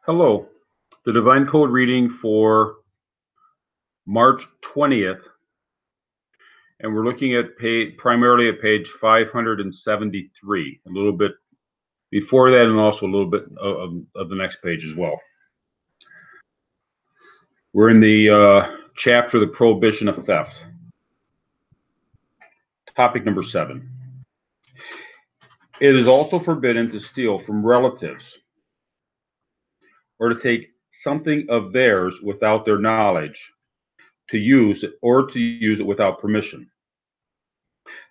Hello, the Divine Code reading for March 20th, and we're looking at primarily at page 573, a little bit before that, and also a little bit of the next page as well. We're in the chapter, The Prohibition of Theft. Topic number 7. It is also forbidden to steal from relatives or to take something of theirs without their knowledge, to use it without permission.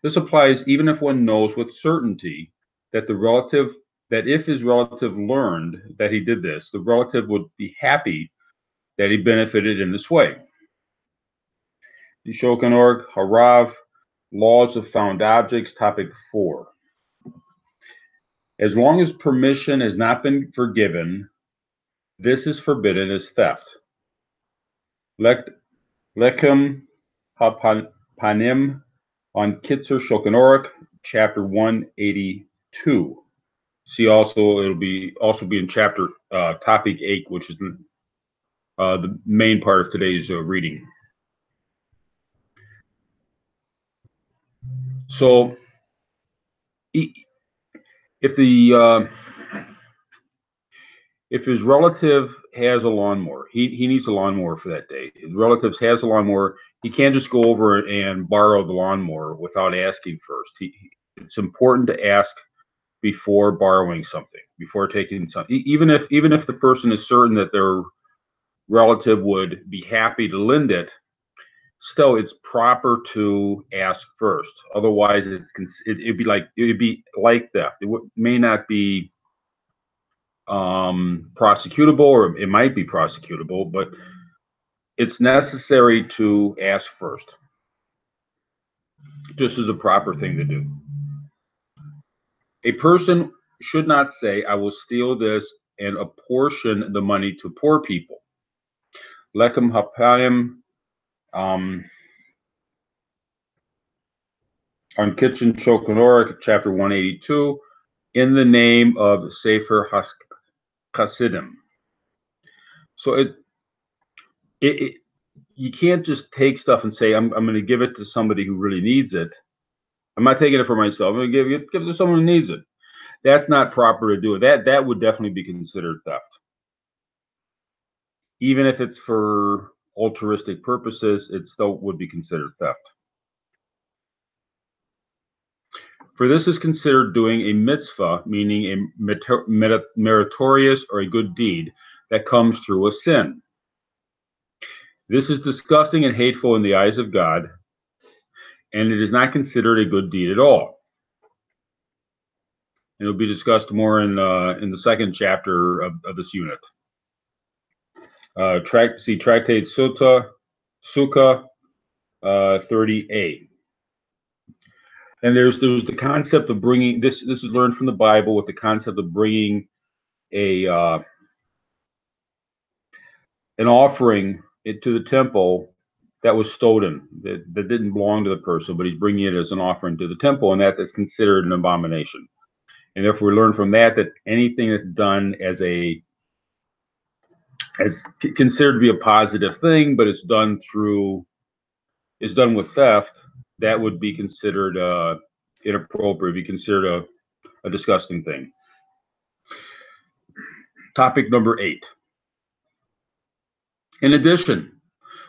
This applies even if one knows with certainty that if his relative learned that he did this, the relative would be happy that he benefited in this way. Shokanorg Harav, Laws of Found Objects, topic 4. As long as permission has not been forgiven, this is forbidden as theft. Lechem hapanim on Kitzer Shokanorg, chapter 182. See also, it'll be in chapter topic 8, which is the main part of today's reading. So, if his relative has a lawnmower, he needs a lawnmower for that day. His relative has a lawnmower. He can't just go over and borrow the lawnmower without asking first. It's important to ask before borrowing something, before taking something. Even if the person is certain that their relative would be happy to lend it, still it's proper to ask first. Otherwise, it'd be like theft. It may not be prosecutable, or it might be prosecutable, but it's necessary to ask first. This is a proper thing to do. A person should not say, I will steal this and apportion the money to poor people. Lechem hapayim on Kitchen Shokanorg, chapter 182, in the name of Sefer Hasidim. So you can't just take stuff and say, I'm going to give it to somebody who really needs it. I'm not taking it for myself. I'm going to give it to someone who needs it. That's not proper to do. That would definitely be considered theft. Even if it's for altruistic purposes, it still would be considered theft. For this is considered doing a mitzvah, meaning a meritorious or a good deed that comes through a sin. This is disgusting and hateful in the eyes of God, and it is not considered a good deed at all. And it'll be discussed more in the second chapter of this unit. See Tractate Sukkah 30a. And there's the concept of bringing this. This is learned from the Bible, with the concept of bringing an offering to the temple that was stolen, that didn't belong to the person, but he's bringing it as an offering to the temple, and that's considered an abomination. And therefore, we learn from that anything that's done as considered to be a positive thing, but it's done with theft, that would be considered inappropriate, be considered a disgusting thing. Topic number 8. In addition,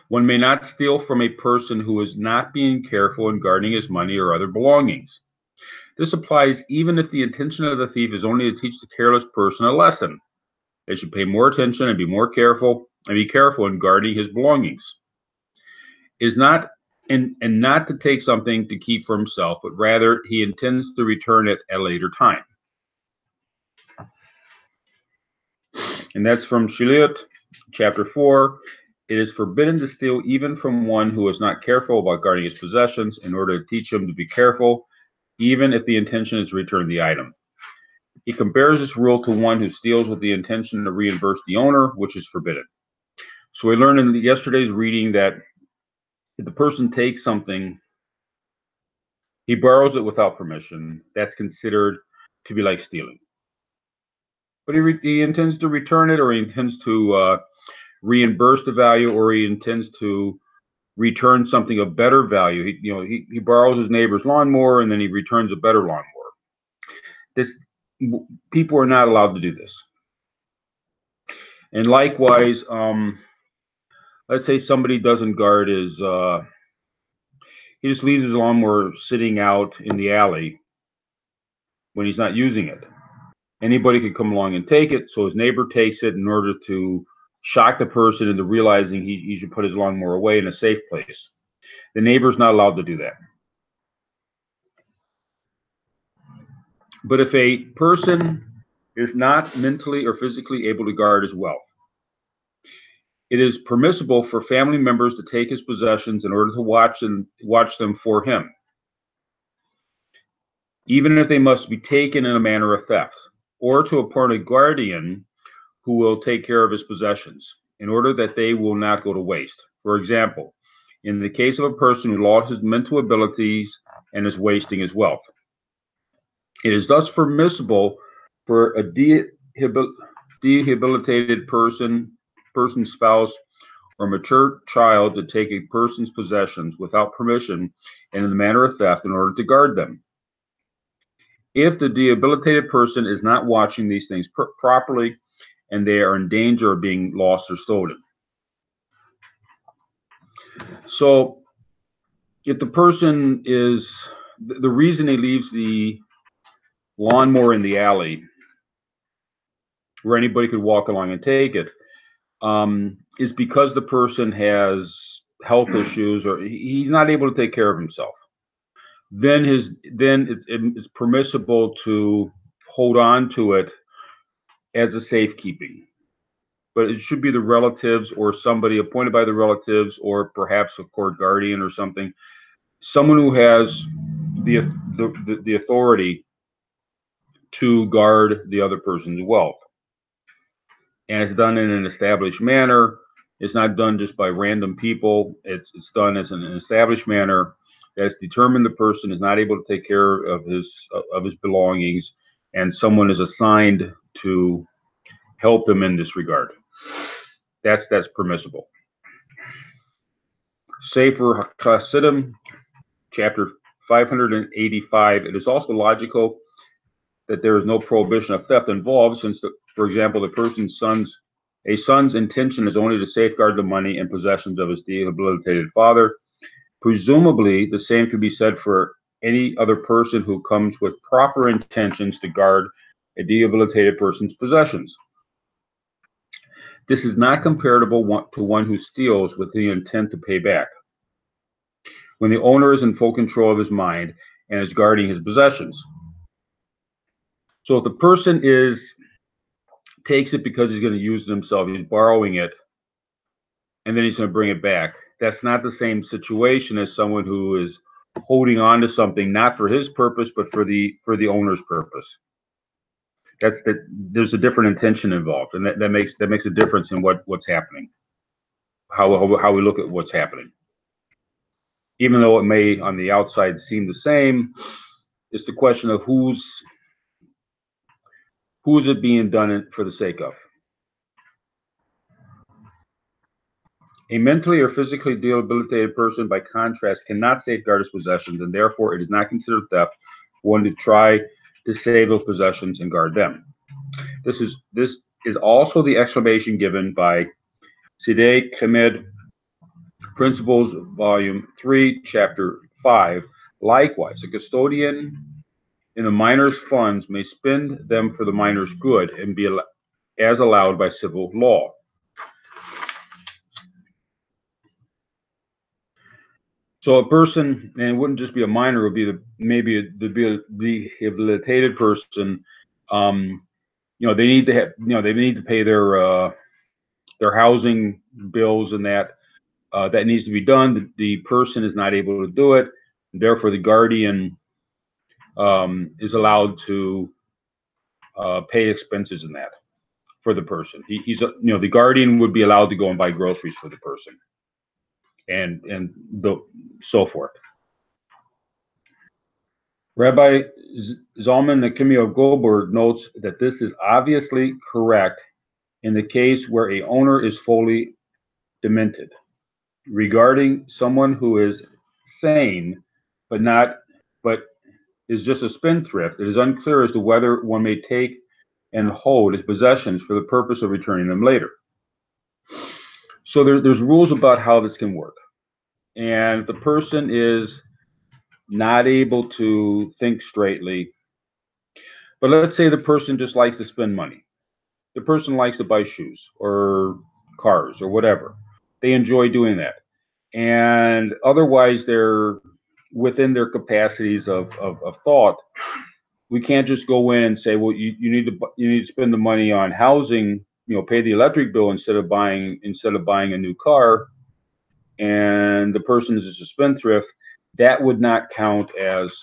one may not steal from a person who is not being careful in guarding his money or other belongings. This applies even if the intention of the thief is only to teach the careless person a lesson. They should pay more attention and be careful in guarding his belongings. Is not and not to take something to keep for himself, but rather he intends to return it at a later time. And that's from Shiliot, chapter 4. It is forbidden to steal even from one who is not careful about guarding his possessions, in order to teach him to be careful, even if the intention is to return the item. He compares this rule to one who steals with the intention to reimburse the owner, which is forbidden. So we learned in yesterday's reading that if the person takes something, he borrows it without permission, that's considered to be like stealing. but he intends to return it, or he intends to reimburse the value, or he intends to return something of better value. He borrows his neighbor's lawnmower and then he returns a better lawnmower. This people are not allowed to do this. And likewise, let's say somebody doesn't guard his he just leaves his lawnmower sitting out in the alley when he's not using it. Anybody could come along and take it, so his neighbor takes it in order to shock the person into realizing he should put his lawnmower away in a safe place. The neighbor's not allowed to do that. But if a person is not mentally or physically able to guard his wealth, it is permissible for family members to take his possessions in order to watch them for him, even if they must be taken in a manner of theft, or to appoint a guardian who will take care of his possessions in order that they will not go to waste. For example, in the case of a person who lost his mental abilities and is wasting his wealth, it is thus permissible for a rehabilitated person's spouse, or mature child to take a person's possessions without permission and in the manner of theft in order to guard them. If the rehabilitated person is not watching these things properly, and they are in danger of being lost or stolen. So if the person is, the reason he leaves the lawnmower in the alley where anybody could walk along and take it, is because the person has health issues or he's not able to take care of himself. Then it's permissible to hold on to it as a safekeeping. But it should be the relatives or somebody appointed by the relatives, or perhaps a court guardian or something, someone who has the authority to guard the other person's wealth. And it's done in an established manner. It's not done just by random people. It's done as an established manner that's determined the person is not able to take care of his belongings, and someone is assigned to help him in this regard. That's permissible. Sefer Hasidim, chapter 585. It is also logical that there is no prohibition of theft involved, since, for example, the person's son's intention is only to safeguard the money and possessions of his rehabilitated father. Presumably, the same could be said for any other person who comes with proper intentions to guard a rehabilitated person's possessions. This is not comparable to one who steals with the intent to pay back, when the owner is in full control of his mind and is guarding his possessions. So if the person takes it because he's going to use it himself, he's borrowing it, and then he's going to bring it back, that's not the same situation as someone who is holding on to something not for his purpose but for the owner's purpose. There's a different intention involved, and that makes a difference in what's happening, how we look at what's happening. Even though it may on the outside seem the same, it's the question of who's it being done for the sake of. A mentally or physically debilitated person, by contrast, cannot safeguard his possessions, and therefore it is not considered theft for one to try to save those possessions and guard them. This is also the explanation given by Sideh Kemed, Principles, Volume 3, Chapter 5. Likewise, a custodian in a minor's funds may spend them for the minor's good and be as allowed by civil law. So a person, and it wouldn't just be a minor, it would be maybe the rehabilitated person. They need to pay their housing bills, and that needs to be done. The person is not able to do it, therefore the guardian is allowed to pay expenses in that for the person. The guardian would be allowed to go and buy groceries for the person, and so forth. Rabbi Zalman Nechemia Goldberg notes that this is obviously correct in the case where a owner is fully demented. Regarding someone who is sane but is just a spendthrift, it is unclear as to whether one may take and hold his possessions for the purpose of returning them later. So there's rules about how this can work. And if the person is not able to think straightly, but let's say the person just likes to spend money. The person likes to buy shoes or cars or whatever. They enjoy doing that. And otherwise, they're within their capacities of thought. We can't just go in and say, well, you need to spend the money on housing, pay the electric bill instead of buying a new car, and the person is just a spendthrift. That would not count as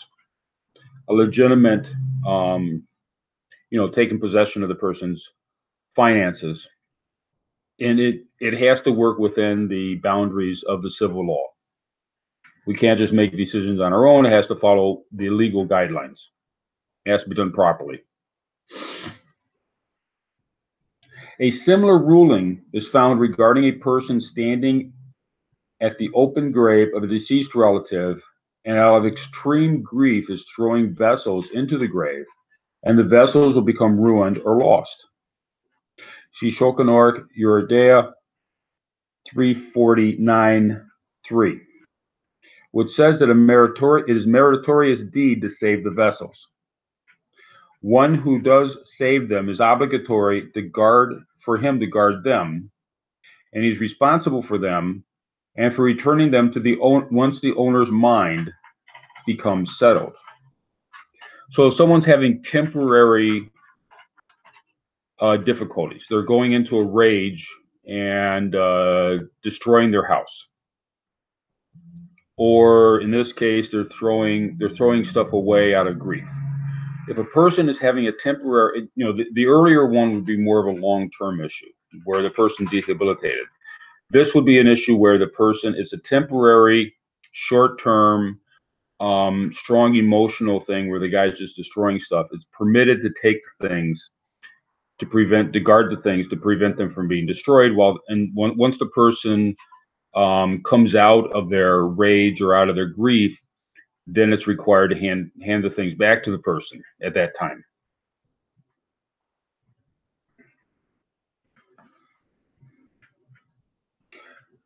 a legitimate, taking possession of the person's finances, and it has to work within the boundaries of the civil law. We can't just make decisions on our own. It has to follow the legal guidelines. It has to be done properly. A similar ruling is found regarding a person standing at the open grave of a deceased relative and out of extreme grief is throwing vessels into the grave, and the vessels will become ruined or lost. See Shulchan Aruch Yeridea 349:3, which says that it is meritorious deed to save the vessels. One who does save them is obligatory for him to guard them, and he's responsible for them and for returning them to once the owner's mind becomes settled. So if someone's having temporary difficulties, they're going into a rage and destroying their house, or in this case, they're throwing stuff away out of grief. If a person is having a temporary, the earlier one would be more of a long-term issue where the person's debilitated. This would be an issue where the person is a temporary, short-term, strong emotional thing where the guy's just destroying stuff. It's permitted to take things to guard the things to prevent them from being destroyed. Once the person comes out of their rage or out of their grief, then it's required to hand the things back to the person at that time.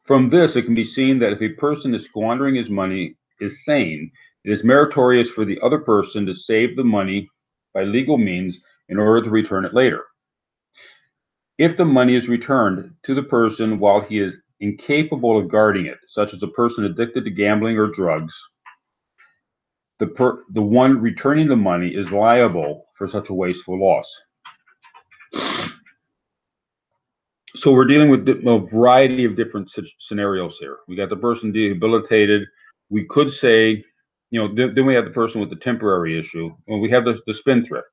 From this, it can be seen that if a person is squandering his money is sane, it is meritorious for the other person to save the money by legal means in order to return it later. If the money is returned to the person while he is incapable of guarding it, such as a person addicted to gambling or drugs, the one returning the money is liable for such a wasteful loss. So we're dealing with a variety of different scenarios here. We got the person debilitated. We could say, then we have the person with the temporary issue. Well, we have the spendthrift.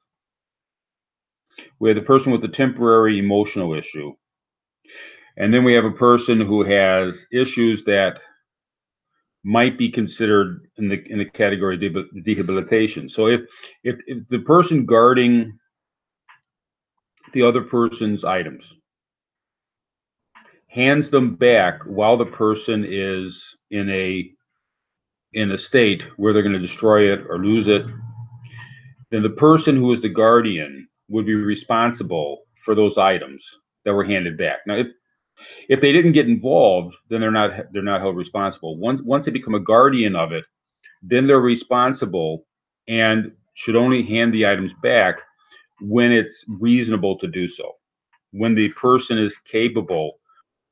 We have the person with the temporary emotional issue. And then we have a person who has issues that might be considered in the category of debilitation. So if the person guarding the other person's items hands them back while the person is in a state where they're going to destroy it or lose it, then the person who is the guardian would be responsible for those items that were handed back. Now, if they didn't get involved, then they're not held responsible. Once they become a guardian of it, then they're responsible and should only hand the items back when it's reasonable to do so, when the person is capable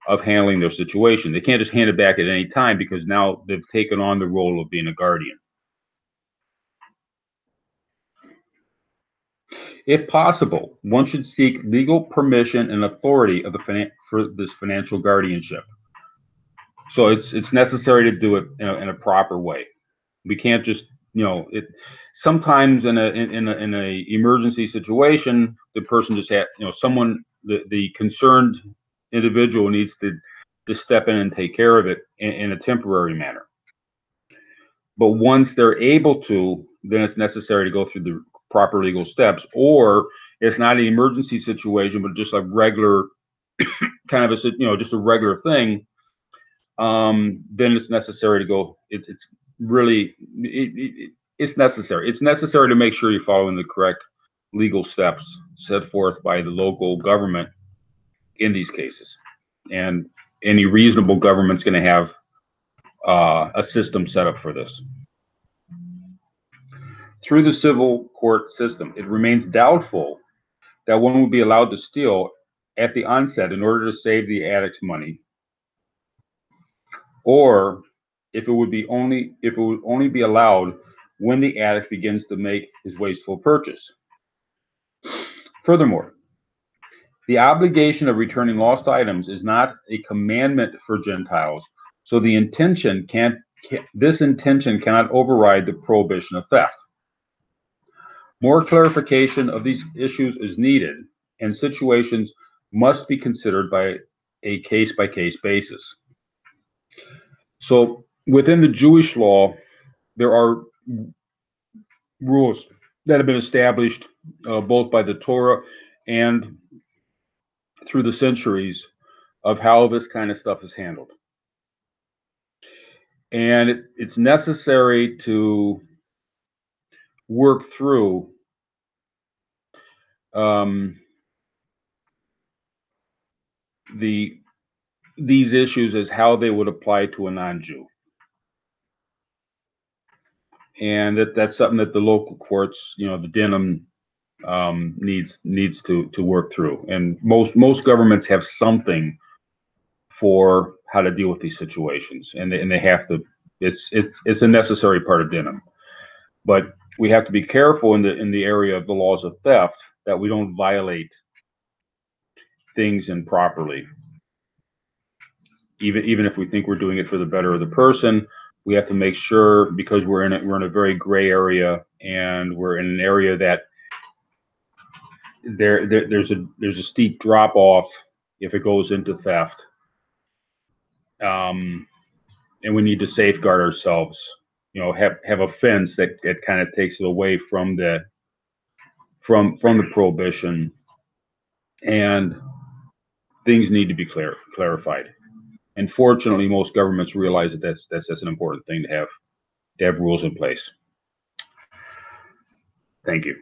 of handling their situation. They can't just hand it back at any time because now they've taken on the role of being a guardian. If possible, one should seek legal permission and authority for this financial guardianship. So it's necessary to do it in a proper way. We can't just sometimes in a emergency situation, the person just the concerned individual needs to step in and take care of it in a temporary manner. But once they're able to, then it's necessary to go through the proper legal steps. Or it's not an emergency situation, but just a regular kind of a, just a regular thing. Then it's necessary to go. It's really it's necessary. It's necessary to make sure you're following the correct legal steps set forth by the local government in these cases. And any reasonable government's going to have a system set up for this. Through the civil court system, it remains doubtful that one would be allowed to steal at the onset in order to save the addict's money, or if it would only be allowed when the addict begins to make his wasteful purchase. Furthermore, the obligation of returning lost items is not a commandment for Gentiles, so the intention this intention cannot override the prohibition of theft. More clarification of these issues is needed, and situations must be considered by a case-by-case basis. So within the Jewish law, there are rules that have been established both by the Torah and through the centuries of how this kind of stuff is handled. And it's necessary to work through these issues as how they would apply to a non-Jew. And that's something that the local courts, the Dinham, needs to work through. And most governments have something for how to deal with these situations, and they have to. It's a necessary part of Dinham. But we have to be careful in the area of the laws of theft that we don't violate things improperly. Even if we think we're doing it for the better of the person, we have to make sure, because we're in a very gray area, and we're in an area that there's a steep drop off if it goes into theft, and we need to safeguard ourselves. Have a fence that kind of takes it away from the prohibition, and things need to be clarified. And fortunately, most governments realize that that's an important thing to have rules in place. Thank you.